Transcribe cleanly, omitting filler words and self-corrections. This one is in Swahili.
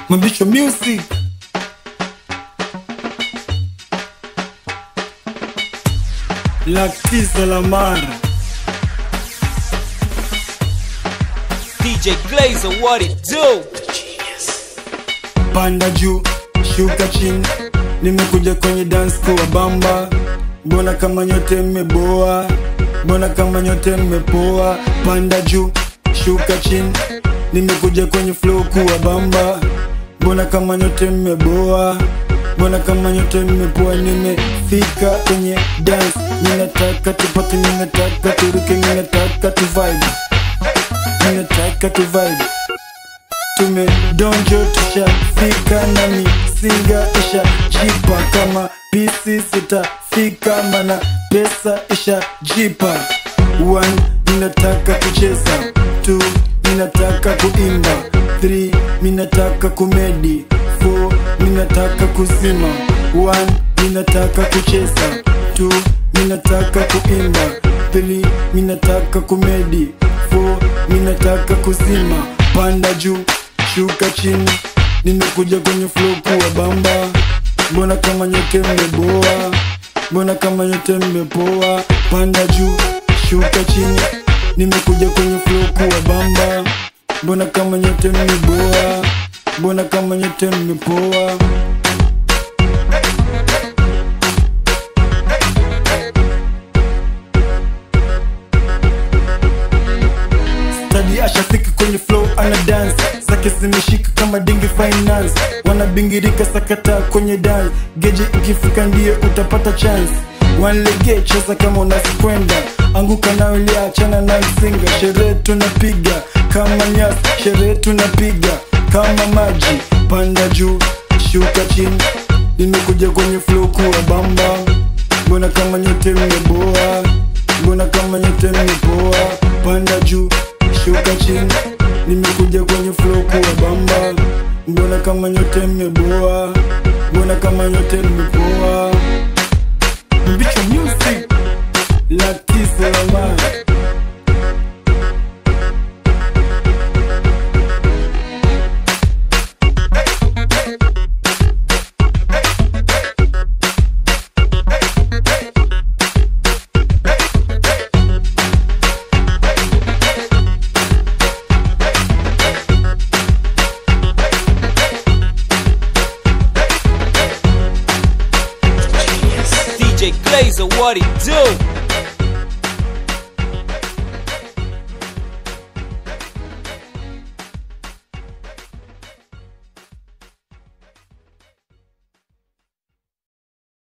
Mabisho Music. Lactice Lamar. DJ Glazer, what it do? Panda juu, shuka chini, nimekuja kwenye dance kwa bamba. Mbona kama nyote mmeboa, mbona kama nyote mmepoa. Panda juu, shuka chini, nimekuja kwenye flow kwa bamba. Mbona kama nyote mmeboa, mbona kama nyote mmepoa. Nimefika kwenye dance, ninataka tupati, ninataka turuke, ninataka tu vibe, ninataka tu vibe. Tumedonjo tushafika na misinga isha jipa. Kama pisi sitafika mana pesa isha jipa. 1, ninataka kucheza. 2, ninataka kuimba. 3, ninataka kumedi. 4, ninataka kuzima. 1, ninataka kucheza. 2, ninataka kuimba. 3, ninataka kumedi. 4, ninataka kuzima. Panda juu, shuka chini, nimekuja kwenye flow kuwa bamba. Mbona kama nyote mmeboa, mbona kama nyote mmepoa. Panda juu, shuka chini, nimekuja kwenye flow kuwa bamba. Mbona kama nyote mmeboa, mbona kama nyote mmepoa. Study ashafika kwenye flow ana dance, zake zimeshika kama dingi finance. Wanabingirika sakata kwenye dance, geji ikifika ndiye utapata chance. Wanlege cheza kama unasikwenda, anguka na wili achana na msinga. Sherehe tunapiga kama nyasi, sherehe tunapiga kama maji. Panda juu, shuka chini, nimekuja kwenye flow kuwa bamba. Mbona kama nyote mmeboa, mbona kama nyote mmepoa. Panda juu, shuka chini, nimekuja kwenye flow kuwa bamba. Mbona kama nyote mmeboa, mbona kama nyote mmepoa. Mabisho Music. Lactice Lamar. DJ Glazer, what it do?